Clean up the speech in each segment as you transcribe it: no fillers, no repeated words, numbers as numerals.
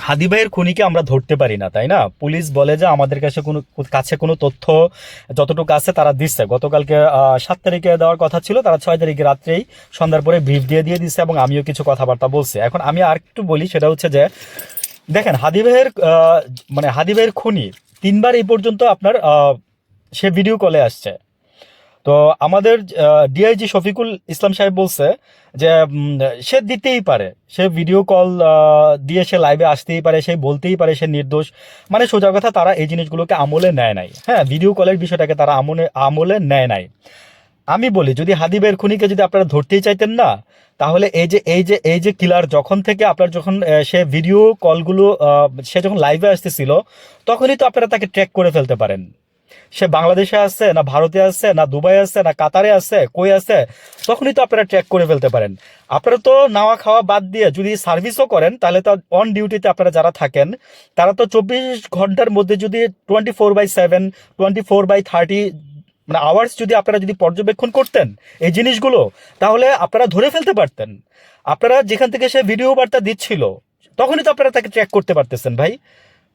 হাদি ভাইয়ের খুনিকে আমরা ধরতে পারি না, তাই না? পুলিশ বলে যে আমাদের কাছে কোনো তথ্য যতটুকু আছে তারা দিচ্ছে। গতকালকে 7 তারিখে দেওয়ার কথা ছিল, তারা 6 তারিখে রাত্রেই সন্ধ্যার পরে ব্রিফ দিয়ে দিচ্ছে, এবং আমিও কিছু কথাবার্তা বলছি। এখন আমি আর একটু বলি, সেটা হচ্ছে যে দেখেন হাদি ভাইয়ের হাদি ভাইয়ের খুনি 3বার এই পর্যন্ত আপনার সে ভিডিও কলে আসছে। তো আমাদের ডিআইজি শফিকুল ইসলাম সাহেব বলছে যে সে দিতেই পারে, সে ভিডিও কল দিয়ে সে লাইভে আসতেই পারে, সে বলতেই পারে সে নির্দোষ। মানে সোজা কথা, তারা এই জিনিসগুলোকে আমলে নেয় নাই। হ্যাঁ, ভিডিও কলের বিষয়টাকে তারা আমলে নেয় নাই। আমি বলি, যদি হাদি ভাইয়ের খুনিকে যদি আপনারা ধরতেই চাইতেন না, তাহলে এই যে কিলার যখন থেকে আপনার যখন সে ভিডিও কলগুলো সে যখন লাইভে আসতেছিল, তখনই তো আপনারা তাকে ট্র্যাক করে ফেলতে পারেন। সে বাংলাদেশে আছে না, ভারতে আছে না, দুবাই আছে না, কাতারে আছে, কই আছে, তখনই তো আপনারা ট্র্যাক করে ফেলতে পারেন। আপনারা তো নাওয়া খাওয়া বাদ দিয়ে যদি সার্ভিসও করেন, তাহলে তো অন ডিউটিতে আপনারা যারা থাকেন, তারা তো 24 ঘন্টার মধ্যে যদি 24/7, 24/30 মানে আওয়ার্স যদি আপনারা যদি পর্যবেক্ষণ করতেন এই জিনিসগুলো, তাহলে আপনারা ধরে ফেলতে পারতেন। আপনারা যেখান থেকে সে ভিডিও বার্তা দিচ্ছিল, তখনই তো আপনারা তাকে ট্র্যাক করতে পারতেছেন ভাই।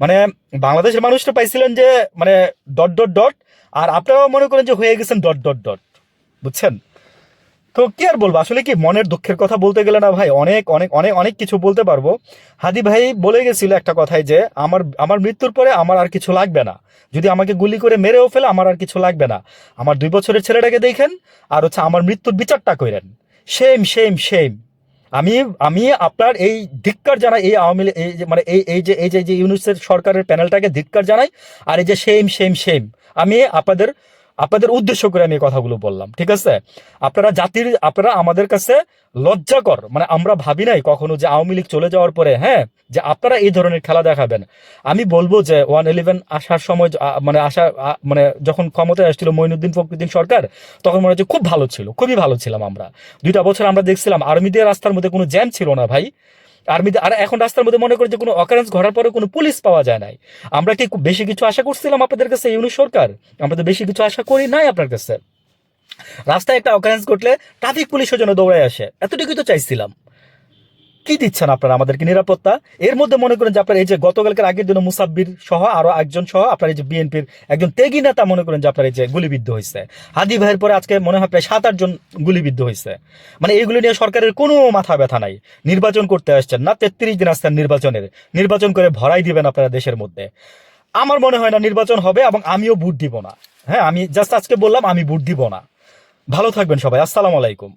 মানে বাংলাদেশের মানুষটা পাইছিলেন যে মানে ডট ডট ডট, আর আপনারাও মনে করেন যে হয়ে গেছেন ডট ডট ডট। বুঝছেন? তো কি আর বলবো, আসলে কি মনের দুঃখের কথা বলতে গেলে না ভাই, অনেক অনেক অনেক অনেক কিছু বলতে পারবো। হাদি ভাই বলে গেছিল একটা কথাই যে আমার আমার মৃত্যুর পরে আমার আর কিছু লাগবে না, যদি আমাকে গুলি করে মেরেও ফেলে আমার আর কিছু লাগবে না, আমার 2 বছরের ছেলেটাকে দেখেন, আর হচ্ছে আমার মৃত্যুর বিচারটা করেন। Same same same. আমি আমি আপনার এই ধিক্কার জানাই, এই আওয়ামী লীগ, এই যে মানে এই যে ইউনূসের সরকারের প্যানেলটাকে ধিক্কার জানাই। আর এই যে সেম সেম সেম, আমি আপনাদের আপনাদের উদ্দেশ্য করে আমি এই কথাগুলো বললাম, ঠিক আছে? আপনারা আমাদের কাছে লজ্জাকর। মানে আমরা ভাবি নাই কখনো যে আওয়ামী লীগ চলে যাওয়ার পরে, হ্যাঁ, যে আপনারা এই ধরনের খেলা দেখাবেন। আমি বলবো যে 111 আসার সময় মানে যখন ক্ষমতায় আসছিল মঈনুদ্দিন ফখরুদ্দিন সরকার, তখন মনে হচ্ছে খুব ভালো ছিল, খুবই ভালো ছিলাম আমরা। 2টা বছর আমরা দেখছিলাম আর্মি দিয়ে রাস্তার মধ্যে কোনো জ্যাম ছিল না ভাই। আর্মিতে আর এখন রাস্তার মধ্যে মনে করি যে কোনো অকারেন্স ঘটার পরে কোনো পুলিশ পাওয়া যায় নাই। আমরা কি খুব বেশি কিছু আশা করছিলাম আপনাদের কাছে ইউনূস সরকার? আমরা তো বেশি কিছু আশা করি নাই আপনার কাছে। রাস্তায় একটা অকারেন্স ঘটলে ট্রাফিক পুলিশের জন্য দৌড়ায় আসে, এতটুকুই তো চাইছিলাম। কি দিচ্ছেন আপনারা আমাদেরকে নিরাপত্তা? এর মধ্যে মনে করেন যে আপনার এই যে গতকালকের আগের দিন মুসাব্বির সহ আরো একজন সহ আপনার এই যে বিএনপির একজন ত্যাগী নেতা মনে করেন যে আপনার এই যে গুলিবিদ্ধ হয়েছে। হাদি ভাইয়ের পরে আজকে মনে হয় প্রায় 7-8 জন গুলিবিদ্ধ হয়েছে। মানে এইগুলো নিয়ে সরকারের কোনো মাথা ব্যথা নাই। নির্বাচন করতে আসছেন না, 33 দিন আসছেন নির্বাচন করে ভরাই দিবেন আপনারা দেশের মধ্যে। আমার মনে হয় না নির্বাচন হবে, এবং আমিও ভোট দিব না। হ্যাঁ, আমি জাস্ট আজকে বললাম আমি ভোট দিব না। ভালো থাকবেন সবাই, আসসালামু আলাইকুম।